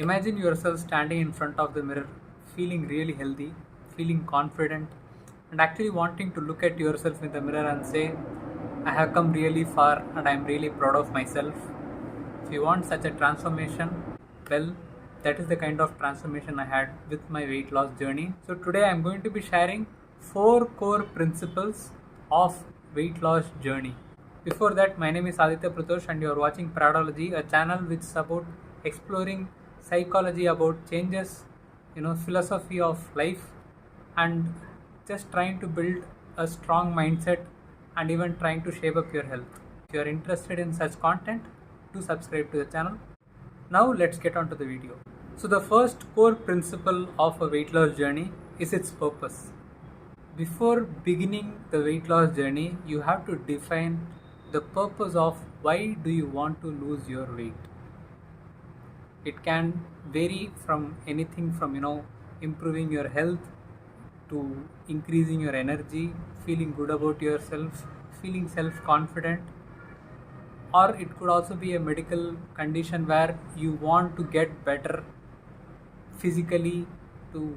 Imagine yourself standing in front of the mirror, feeling really healthy, feeling confident, and actually wanting to look at yourself in the mirror and say, I have come really far and I am really proud of myself. If you want such a transformation, well, that is the kind of transformation I had with my weight loss journey. So today I am going to be sharing 4 core principles of weight loss journey. Before that, my name is Aditya Pradosh and you are watching Pradology, a channel which is about exploring psychology about changes, philosophy of life, and just trying to build a strong mindset and even trying to shape up your health. If you are interested in such content, do subscribe to the channel. Now let's get on to the video. So the first core principle of a weight loss journey is its purpose. Before beginning the weight loss journey, you have to define the purpose of why do you want to lose your weight. It can vary from anything from improving your health to increasing your energy, feeling good about yourself, feeling self-confident, or it could also be a medical condition where you want to get better physically to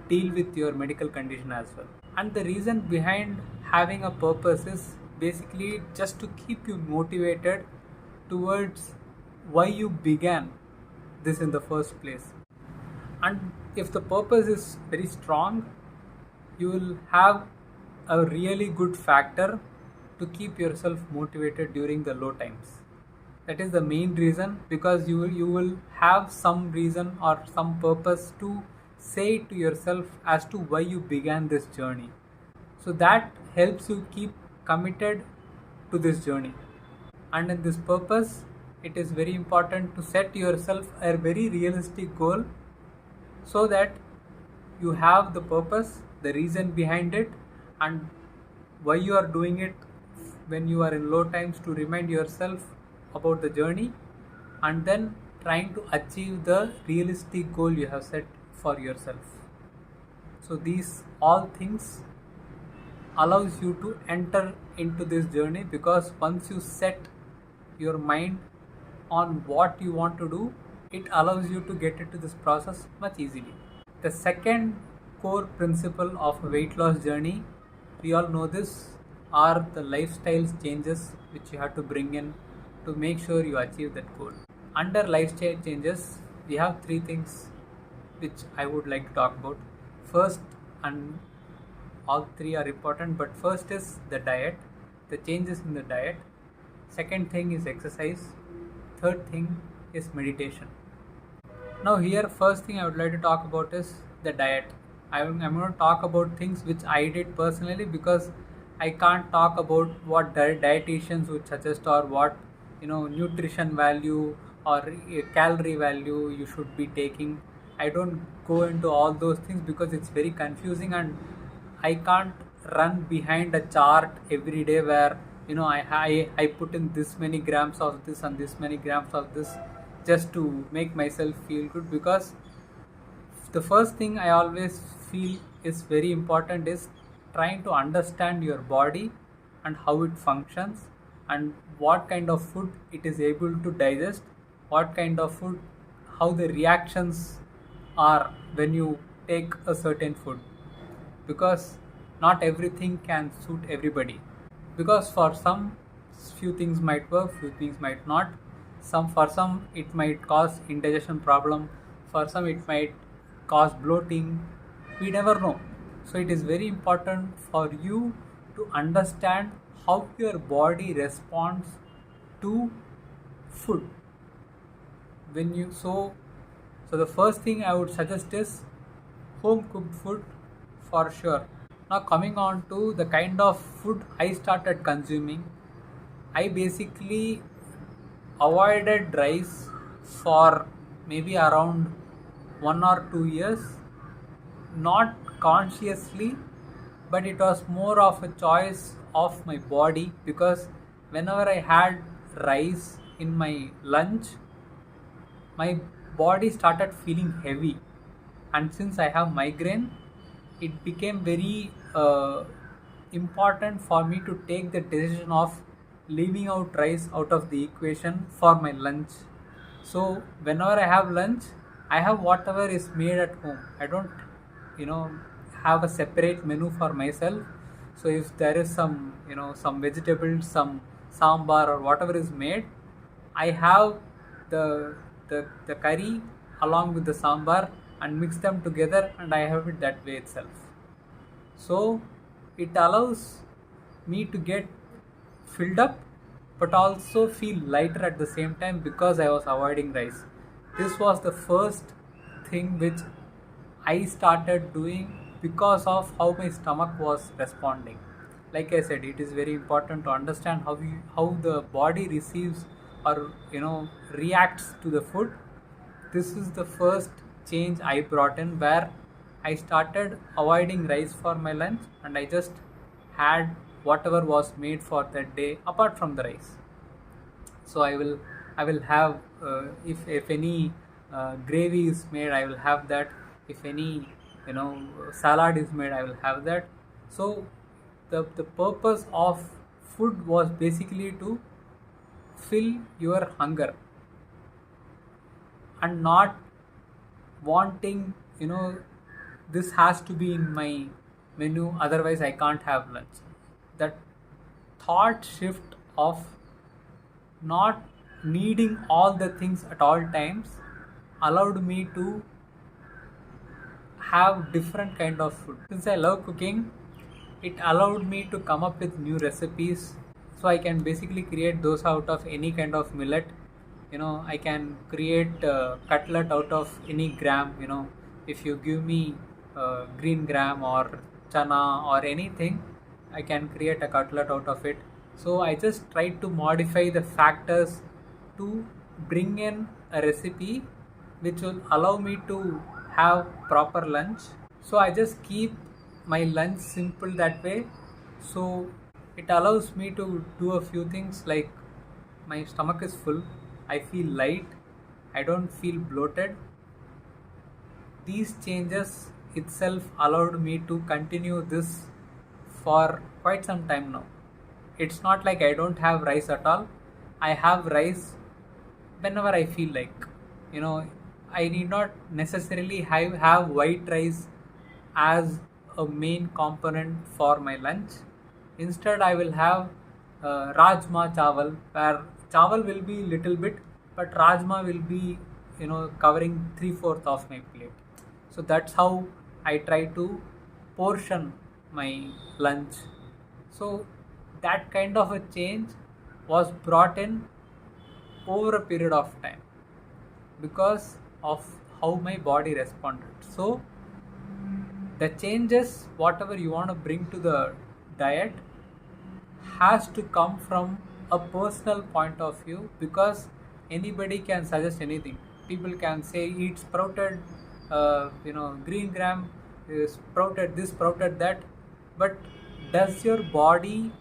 deal with your medical condition as well. And the reason behind having a purpose is basically just to keep you motivated towards why you began this in the first place. And if the purpose is very strong, you will have a really good factor to keep yourself motivated during the low times. That is the main reason, because you will have some reason or some purpose to say to yourself as to why you began this journey. So that helps you keep committed to this journey. And in this purpose, it is very important to set yourself a very realistic goal so that you have the purpose, the reason behind it, and why you are doing it when you are in low times, to remind yourself about the journey and then trying to achieve the realistic goal you have set for yourself. So these all things allows you to enter into this journey, because once you set your mind on what you want to do, it allows you to get into this process much easily. The second core principle of a weight loss journey, we all know this, are the lifestyle changes which you have to bring in to make sure you achieve that goal. Under lifestyle changes, we have 3 things which I would like to talk about. First, and all 3 are important, but first is the diet, the changes in the diet. Second thing is exercise. Third thing is meditation. Now here, first thing I would like to talk about is the diet. I'm going to talk about things which I did personally, because I can't talk about what dietitians would suggest or what nutrition value or calorie value you should be taking. I don't go into all those things because it's very confusing, and I can't run behind a chart every day where I put in this many grams of this and this many grams of this just to make myself feel good. Because the first thing I always feel is very important is trying to understand your body and how it functions and what kind of food it is able to digest, what kind of food, how the reactions are when you take a certain food, because not everything can suit everybody. Because for some, few things might work, few things might not. For some it might cause indigestion problem, for some it might cause bloating. We never know. So it is very important for you to understand how your body responds to food. So the first thing I would suggest is home cooked food for sure. Now coming on to the kind of food I started consuming, I basically avoided rice for maybe around 1 or 2 years, not consciously, but it was more of a choice of my body, because whenever I had rice in my lunch, my body started feeling heavy, and since I have migraine, it became very important for me to take the decision of leaving out rice out of the equation for my lunch. So whenever I have lunch, I have whatever is made at home. I don't, you know, have a separate menu for myself. So if there is some, some vegetables, some sambar or whatever is made, I have the curry along with the sambar and mix them together, and I have it that way itself. So it allows me to get filled up but also feel lighter at the same time because I was avoiding rice. This was the first thing which I started doing because of how my stomach was responding. Like I said, it is very important to understand how the body receives or reacts to the food. This is the first change I brought in, where I started avoiding rice for my lunch and I just had whatever was made for that day apart from the rice. So I will have, if any gravy is made, I will have that. If any salad is made, I will have that. So the purpose of food was basically to fill your hunger and not wanting, this has to be in my menu, otherwise I can't have lunch. That thought shift of not needing all the things at all times allowed me to have different kind of food. Since I love cooking, it allowed me to come up with new recipes. So I can basically create those out of any kind of millet. I can create cutlet out of any gram. If you give me green gram or chana or anything, I can create a cutlet out of it. So I just try to modify the factors to bring in a recipe which will allow me to have proper lunch. So I just keep my lunch simple that way. So it allows me to do a few things, like my stomach is full, I feel light, I don't feel bloated. These changes itself allowed me to continue this for quite some time now. It's not like I don't have rice at all. I have rice whenever I feel like. I need not necessarily have white rice as a main component for my lunch. Instead, I will have rajma chawal, where chawal will be little bit, but rajma will be covering 3/4 of my plate. So that's how I try to portion my lunch. So that kind of a change was brought in over a period of time because of how my body responded. So the changes, whatever you want to bring to the diet, has to come from a personal point of view, because anybody can suggest anything. People can say eat sprouted, green gram, sprouted this, sprouted that, but does your body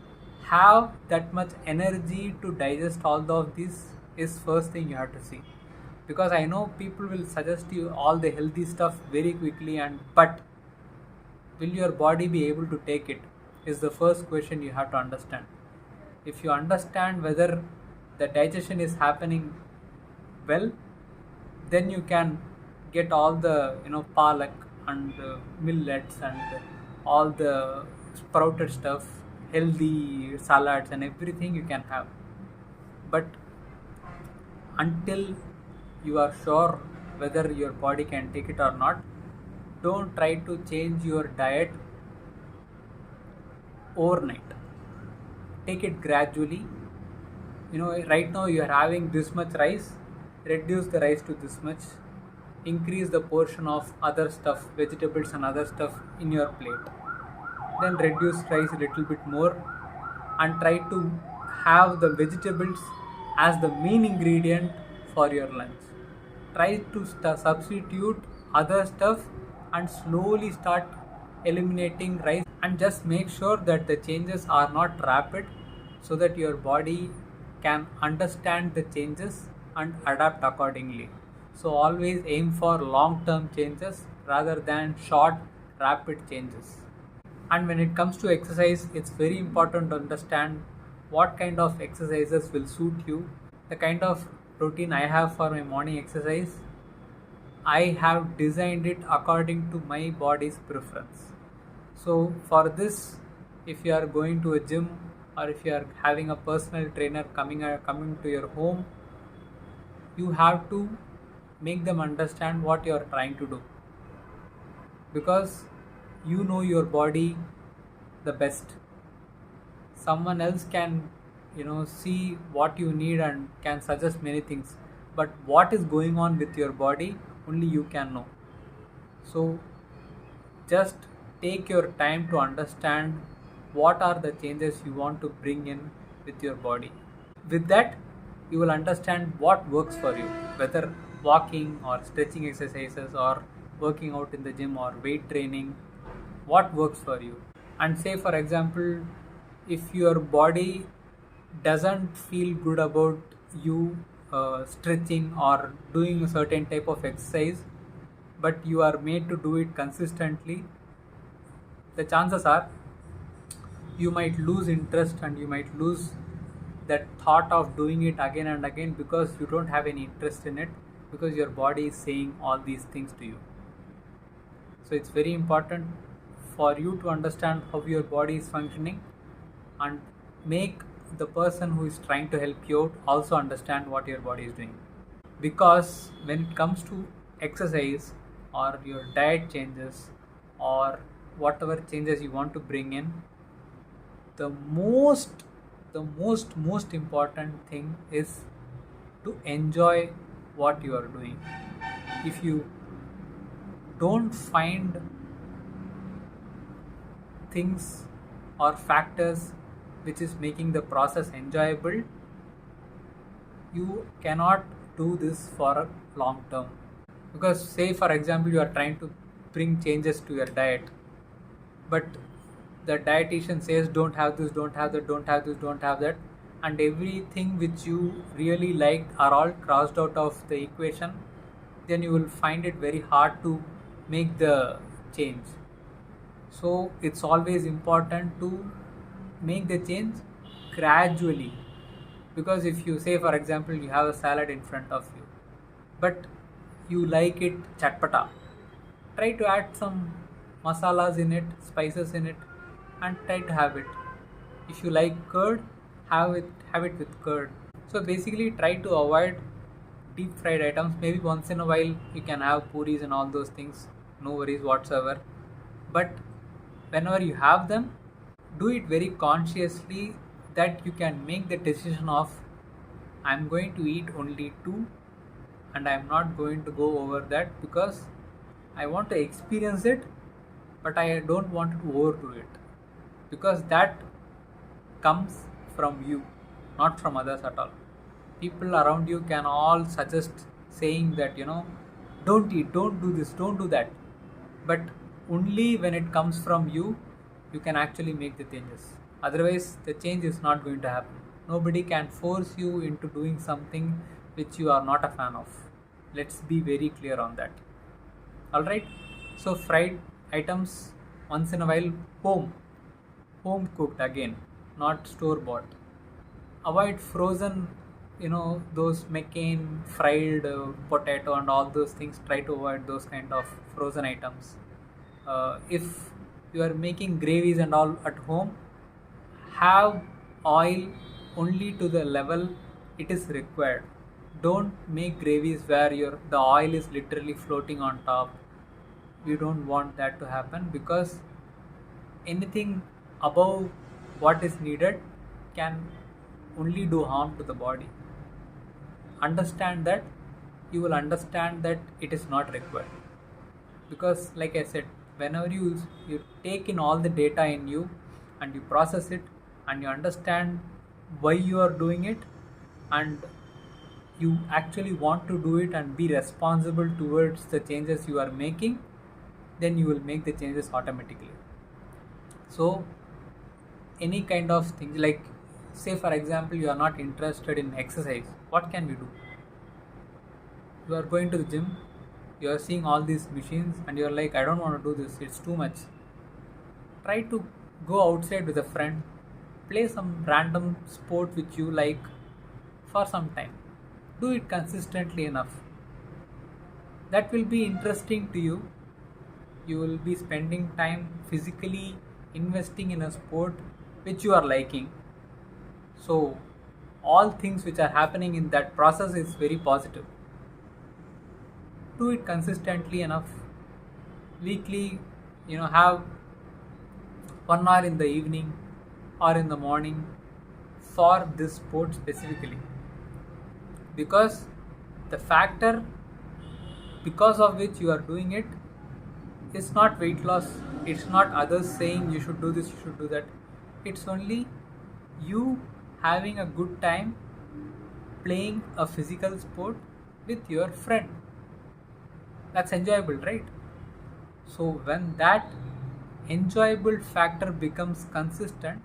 have that much energy to digest all of this? Is first thing you have to see. Because I know people will suggest you all the healthy stuff very quickly, but will your body be able to take it, is the first question you have to understand. If you understand whether the digestion is happening well, then you can get all the palak and millets and all the sprouted stuff, healthy salads and everything you can have. But until you are sure whether your body can take it or not, don't try to change your diet overnight. Take it gradually. Right now you are having this much rice, reduce the rice to this much, increase the portion of other stuff, vegetables and other stuff in your plate, then reduce rice a little bit more and try to have the vegetables as the main ingredient for your lunch. Try to substitute other stuff and slowly start eliminating rice, and just make sure that the changes are not rapid, so that your body can understand the changes and adapt accordingly. So always aim for long-term changes rather than short, rapid changes. And when it comes to exercise, it's very important to understand what kind of exercises will suit you, the kind of routine I have for my morning exercise, I have designed it according to my body's preference. So for this, if you are going to a gym or if you are having a personal trainer coming to your home, you have to make them understand what you are trying to do, because you know your body the best. Someone else can see what you need and can suggest many things, but what is going on with your body only you can know. So just take your time to understand what are the changes you want to bring in with your body. With that, you will understand what works for you, whether walking or stretching exercises or working out in the gym or weight training, what works for you. And say for example, if your body doesn't feel good about you stretching or doing a certain type of exercise, but you are made to do it consistently, the chances are you might lose interest and you might lose that thought of doing it again and again, because you don't have any interest in it, because your body is saying all these things to you. So it's very important for you to understand how your body is functioning and make the person who is trying to help you out also understand what your body is doing. Because when it comes to exercise or your diet changes or whatever changes you want to bring in, the most important thing is to enjoy what you are doing. If you don't find things or factors which is making the process enjoyable, you cannot do this for a long term. Because say for example you are trying to bring changes to your diet, but the dietitian says don't have this, don't have that, don't have this, don't have that, and everything which you really liked are all crossed out of the equation, then you will find it very hard to make the change. So it's always important to make the change gradually. Because if you say for example you have a salad in front of you, but you like it chatpata, try to add some masalas in it, spices in it, and try to have it. If you like curd, have it with curd. So basically try to avoid deep fried items. Maybe once in a while you can have puris and all those things, no worries whatsoever, but whenever you have them, do it very consciously, that you can make the decision of I'm going to eat only two and I'm not going to go over that, because I want to experience it, but I don't want to overdo it, because that comes from you, not from others at all. People around you can all suggest saying that don't eat, don't do this, don't do that, but only when it comes from you, you can actually make the changes. Otherwise the change is not going to happen. Nobody can force you into doing something which you are not a fan of. Let's be very clear on that. Alright, so fried items once in a while, home cooked again, not store bought. Avoid frozen, those McCain fried potato and all those things. Try to avoid those kind of frozen items. If you are making gravies and all at home, have oil only to the level it is required. Don't make gravies where the oil is literally floating on top. We don't want that to happen, because anything above what is needed can only do harm to the body. Understand that, you will understand that it is not required. Because like I said, whenever you take in all the data in you and you process it and you understand why you are doing it, and you actually want to do it and be responsible towards the changes you are making, then you will make the changes automatically. So any kind of thing, like say for example you are not interested in exercise, what can we do? You are going to the gym, you are seeing all these machines and you are like, I don't want to do this, it's too much. Try to go outside with a friend, play some random sport which you like for some time. Do it consistently enough. That will be interesting to you. You will be spending time physically investing in a sport which you are liking. So, all things which are happening in that process is very positive. Do it consistently enough. Weekly, have 1 hour in the evening or in the morning for this sport specifically, because the factor because of which you are doing it is not weight loss. It's not others saying you should do this, you should do that. It's only you having a good time playing a physical sport with your friend. That's enjoyable, right? So when that enjoyable factor becomes consistent,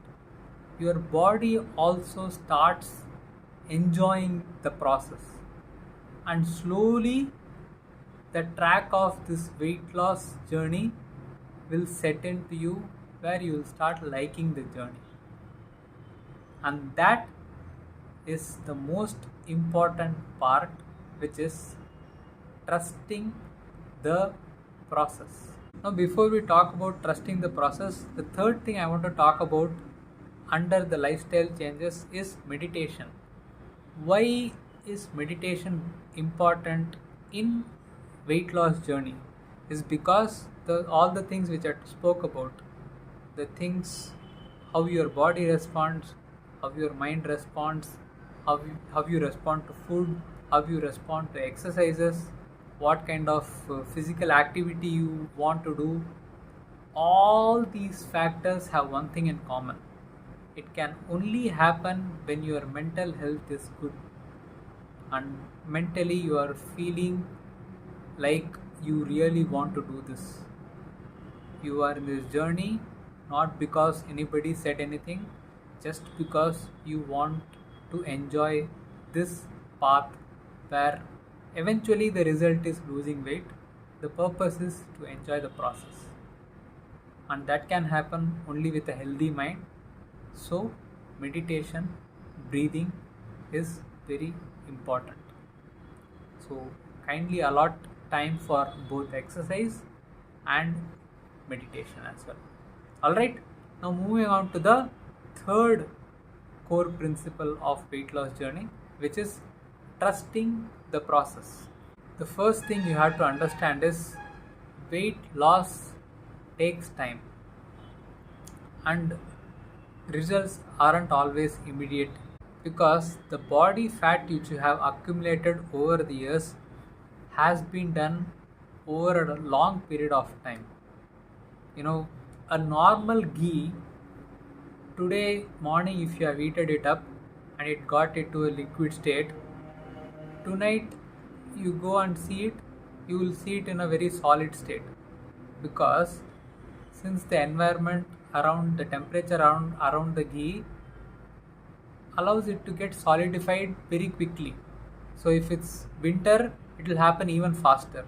your body also starts enjoying the process, and slowly the track of this weight loss journey will set into you, where you will start liking the journey. And that is the most important part, which is trusting the process. Now, before we talk about trusting the process, the third thing I want to talk about under the lifestyle changes is meditation. Why is meditation important in weight loss journey? Is because all the things which I spoke about, the things, how your body responds, how your mind responds, how you respond to food, how you respond to exercises, what kind of physical activity you want to do, all these factors have one thing in common. It can only happen when your mental health is good, and mentally you are feeling like you really want to do this. You are in this journey not because anybody said anything, just because you want to enjoy this path, where eventually the result is losing weight. The purpose is to enjoy the process, and that can happen only with a healthy mind. So meditation, breathing is very important. So kindly allot time for both exercise and meditation as well. Alright, now moving on to the third core principle of weight loss journey, which is trusting the process. The first thing you have to understand is weight loss takes time, and results aren't always immediate, because the body fat which you have accumulated over the years has been done over a long period of time. A normal ghee, today morning if you have heated it up and it got into a liquid state, tonight you go and see it, you will see it in a very solid state, because since the environment around, the temperature around the ghee allows it to get solidified very quickly. So if it's winter, it will happen even faster.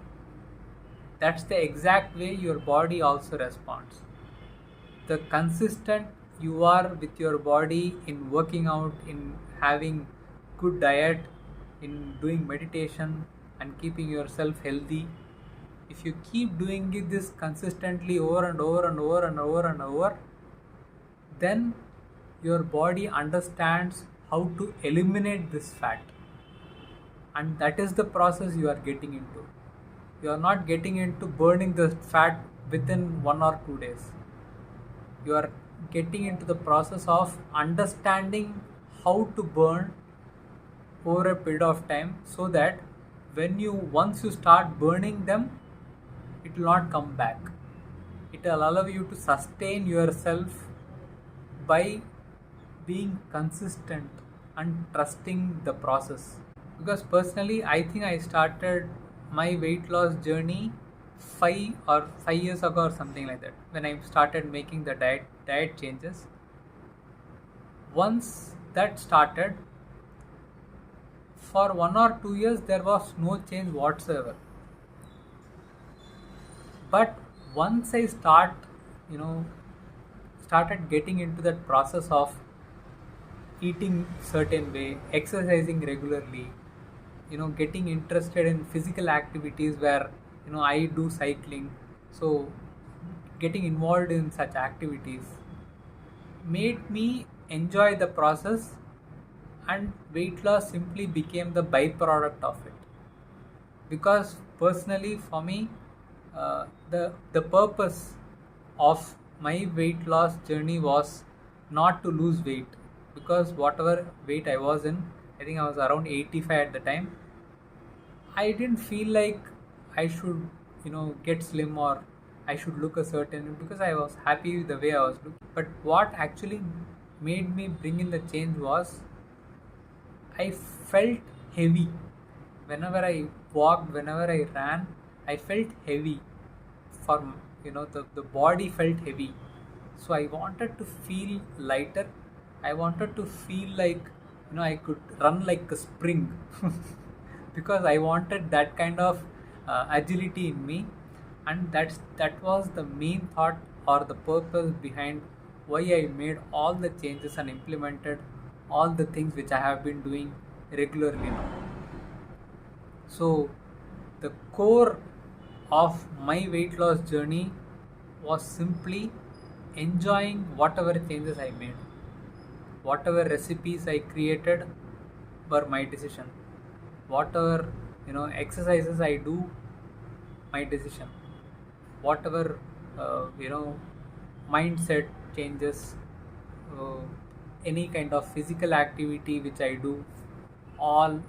That's the exact way your body also responds. The consistent you are with your body in working out, in having good diet, in doing meditation and keeping yourself healthy, if you keep doing this consistently over and over and over and over and over, then your body understands how to eliminate this fat. And that is the process you are getting into. You are not getting into burning the fat within 1 or 2 days. You are getting into the process of understanding how to burn over a period of time, so that once you start burning them, it will not come back. It will allow you to sustain yourself by being consistent and trusting the process. Because personally, I think I started my weight loss journey 5 years ago or something like that, when I started making the diet changes. Once that started, for 1 or 2 years there was no change whatsoever. But once I started getting into that process of eating certain way, exercising regularly, getting interested in physical activities where I do cycling. So getting involved in such activities made me enjoy the process, and weight loss simply became the byproduct of it. Because personally for me, the purpose of my weight loss journey was not to lose weight. Because whatever weight I was in, I think I was around 85 at the time, I didn't feel like I should get slim, or I should look a certain, because I was happy with the way I was looking. But what actually made me bring in the change was I felt heavy. Whenever I walked, whenever I ran, I felt heavy. For the body felt heavy. So I wanted to feel lighter. I wanted to feel like I could run like a spring because I wanted that kind of agility in me, and that was the main thought or the purpose behind why I made all the changes and implemented all the things which I have been doing regularly now. So the core of my weight loss journey was simply enjoying whatever changes I made. Whatever recipes I created were my decision. Whatever exercises I do, my decision. Whatever mindset changes, uh, any kind of physical activity which I do, all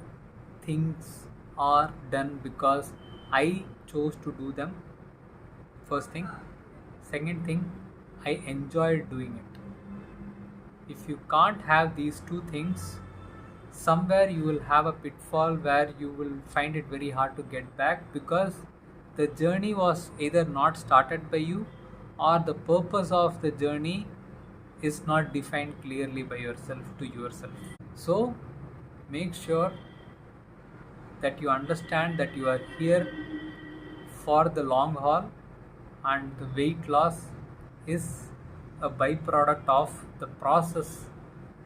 things are done because I chose to do them. First thing. Second thing, I enjoy doing it. If you can't have these two things, somewhere you will have a pitfall where you will find it very hard to get back, because the journey was either not started by you, or the purpose of the journey is not defined clearly by yourself to yourself. So make sure that you understand that you are here for the long haul, and the weight loss is a byproduct of the process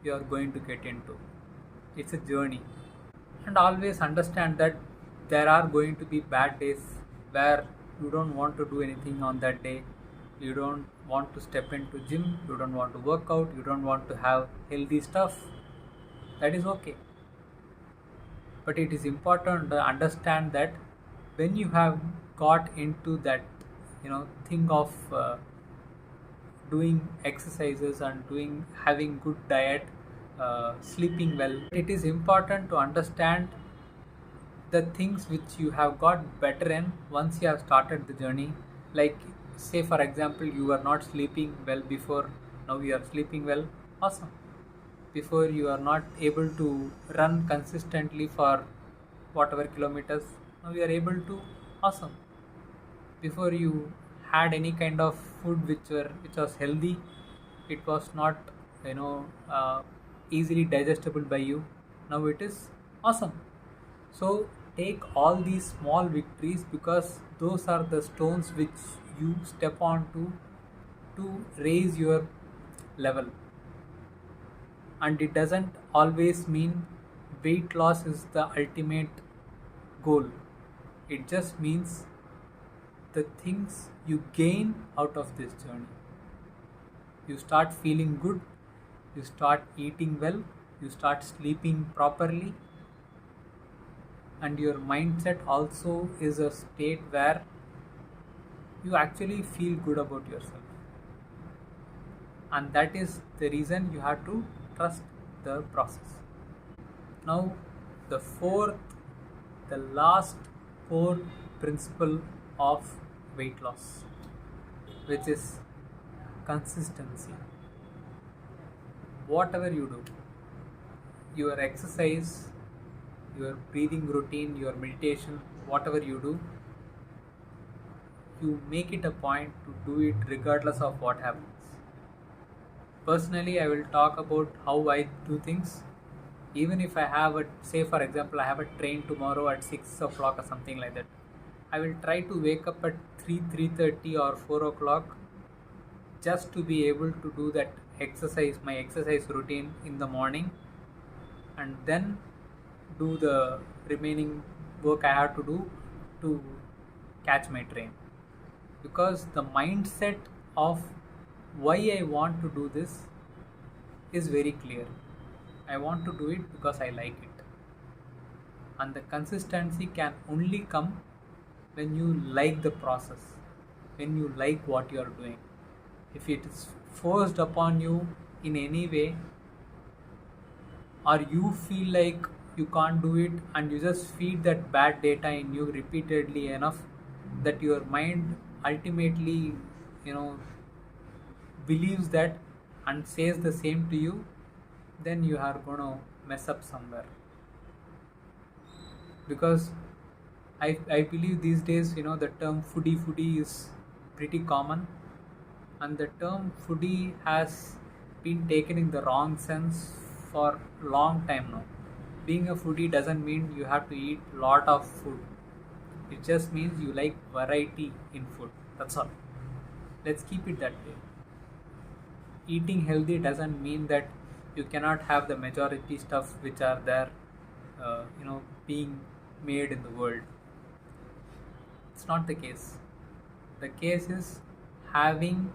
you are going to get into. It's a journey. And always understand that there are going to be bad days where you don't want to do anything on that day. You don't want to step into gym, you don't want to work out, you don't want to have healthy stuff. That is okay. But it is important to understand that when you have got into that thing of doing exercises and having good diet, sleeping well, it is important to understand the things which you have got better in once you have started the journey. Like, say for example, you were not sleeping well before, now you are sleeping well. Awesome. Before you are not able to run consistently for whatever kilometers, now you are able to. Awesome. Before you had any kind of food which was healthy, it was not easily digestible by you, now it is. Awesome. So take all these small victories, because those are the stones which you step on to raise your level. And it doesn't always mean weight loss is the ultimate goal. It just means the things you gain out of this journey. You start feeling good, you start eating well, you start sleeping properly, and your mindset also is a state where you actually feel good about yourself. And that is the reason you have to trust the process. Now, the last core principle of weight loss, which is consistency. Whatever you do, your exercise, your breathing routine, your meditation, whatever you do, you make it a point to do it regardless of what happens. Personally, I will talk about how I do things. Even if I have say for example, I have a train tomorrow at 6 o'clock or something like that, I will try to wake up at 3:30 or 4 o'clock, just to be able to do that exercise, my exercise routine in the morning, and then do the remaining work I have to do to catch my train. Because the mindset of why I want to do this is very clear. I want to do it because I like it. And the consistency can only come when you like the process, when you like what you are doing. If it is forced upon you in any way, or you feel like you can't do it and you just feed that bad data in you repeatedly enough that your mind ultimately, you know, believes that and says the same to you, then you are going to mess up somewhere. Because I believe these days, the term foodie is pretty common, and the term foodie has been taken in the wrong sense for a long time now. Being a foodie doesn't mean you have to eat a lot of food. It just means you like variety in food. That's all. Let's keep it that way. Eating healthy doesn't mean that you cannot have the majority stuff which are there, being made in the world. It's not the case. The case is having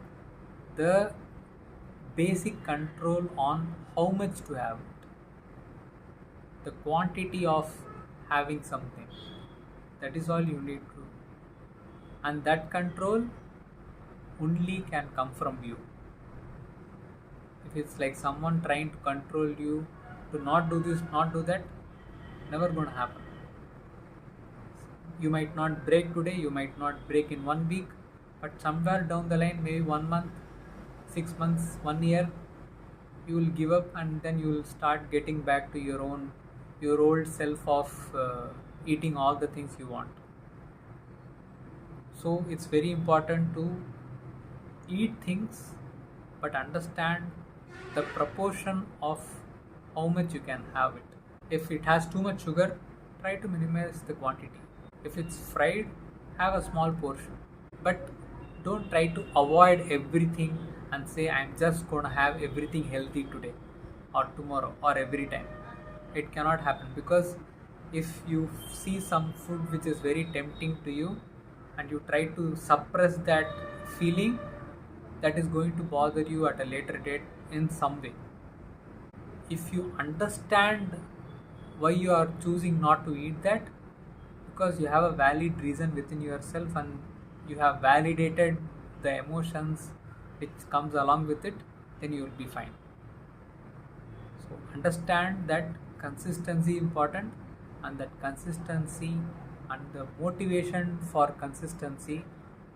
the basic control on how much to have it, the quantity of having something. That is all you need to do. And that control only can come from you. If it's like someone trying to control you to not do this, not do that, never going to happen. You might not break today, you might not break in 1 week, but somewhere down the line, maybe 1 month, 6 months, 1 year, you will give up, and then you will start getting back to your old self of eating all the things you want. So it's very important to eat things, but understand the proportion of how much you can have it. If it has too much sugar, try to minimize the quantity. If it's fried, have a small portion. But don't try to avoid everything and say, I'm just going to have everything healthy today or tomorrow or every time. It cannot happen, because if you see some food which is very tempting to you and you try to suppress that feeling, that is going to bother you at a later date in some way. If you understand why you are choosing not to eat that, because you have a valid reason within yourself and you have validated the emotions which comes along with it, then you will be fine. So understand that consistency is important, and that consistency and the motivation for consistency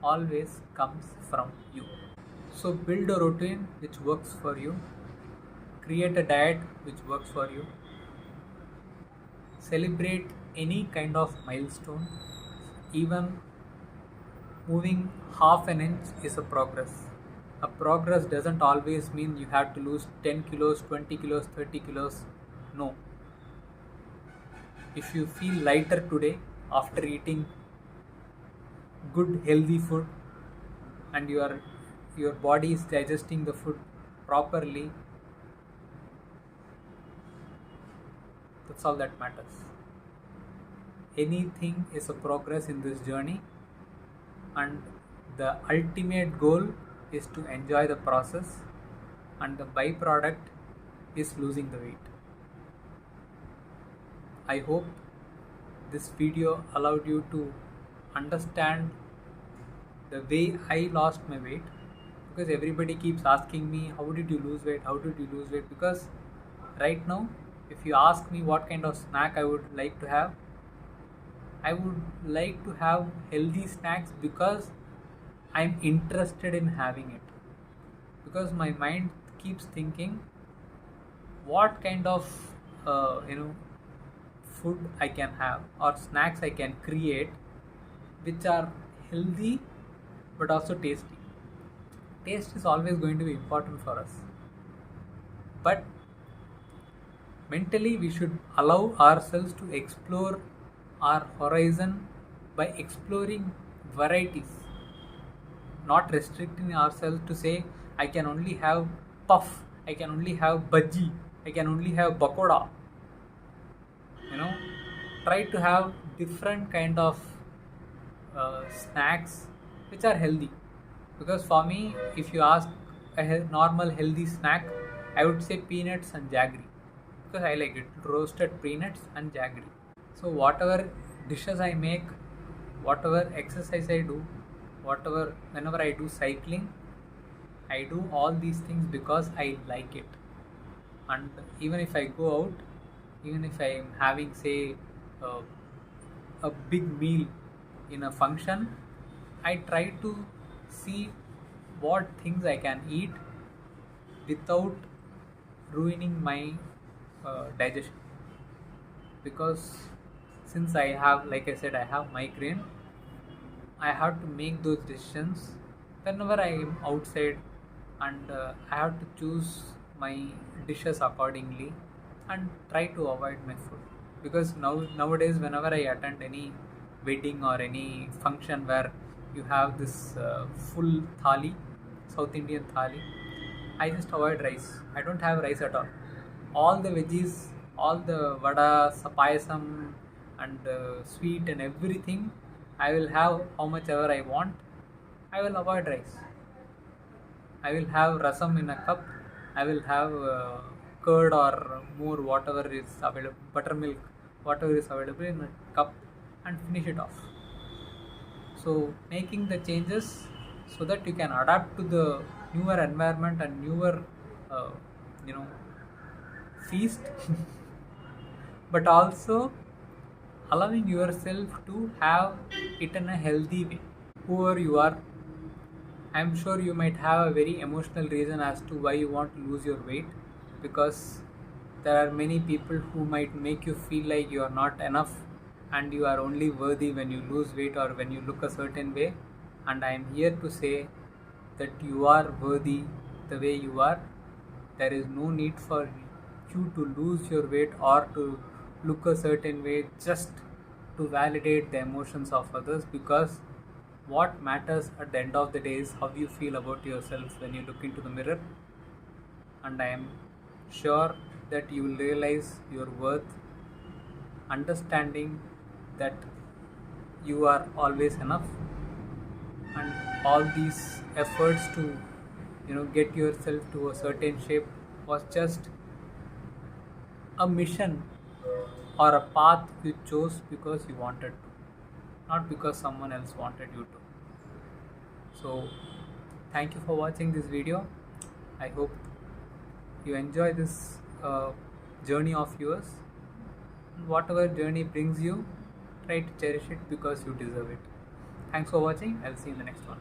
always comes from you. So build a routine which works for you, create a diet which works for you, celebrate any kind of milestone. Even moving half an inch is a progress. A progress doesn't always mean you have to lose 10 kilos, 20 kilos, 30 kilos. No. If you feel lighter today after eating good healthy food and your body is digesting the food properly, that's all that matters. Anything is a progress in this journey, and the ultimate goal is to enjoy the process, and the byproduct is losing the weight. I hope this video allowed you to understand the way I lost my weight, because everybody keeps asking me, how did you lose weight, how did you lose weight? Because right now, if you ask me what kind of snack I would like to have, I would like to have healthy snacks because I'm interested in having it. Because my mind keeps thinking what kind of food I can have or snacks I can create which are healthy but also tasty. Taste is always going to be important for us. But mentally we should allow ourselves to explore our horizon by exploring varieties, not restricting ourselves to say I can only have puff, I can only have bhaji, I can only have bakoda. try to have different kind of snacks which are healthy. Because for me, if you ask a normal healthy snack, I would say peanuts and jaggery, because I like it, roasted peanuts and jaggery. So whatever dishes I make, whatever exercise I do, whatever whenever I do cycling, I do all these things because I like it. And even if I go out, even if I am having, say, uh, a big meal in a function, I try to see what things I can eat without ruining my digestion. Because since I have, like I said, I have migraine, I have to make those decisions whenever I am outside, and I have to choose my dishes accordingly and try to avoid my food. Because nowadays, whenever I attend any wedding or any function where you have this full thali, South Indian thali, I just avoid rice. I don't have rice at all. All the veggies, all the vada, payasam, and sweet and everything, I will have how much ever I want. I will avoid rice. I will have rasam in a cup. I will have curd or more, whatever is available, buttermilk, whatever is available in a cup, and finish it off. So making the changes so that you can adapt to the newer environment and newer, uh, you know, feast, but also allowing yourself to have it in a healthy way. Whoever you are, I'm sure you might have a very emotional reason as to why you want to lose your weight, because there are many people who might make you feel like you are not enough and you are only worthy when you lose weight or when you look a certain way. And I am here to say that you are worthy the way you are. There is no need for you to lose your weight or to look a certain way just to validate the emotions of others, because what matters at the end of the day is how you feel about yourself when you look into the mirror. And I am sure that you will realize your worth, understanding that you are always enough, and all these efforts to get yourself to a certain shape was just a mission or a path you chose because you wanted to, not because someone else wanted you to. So thank you for watching this video. I hope you enjoy this journey of yours. And whatever journey brings you, try to cherish it because you deserve it. Thanks for watching. I'll see you in the next one.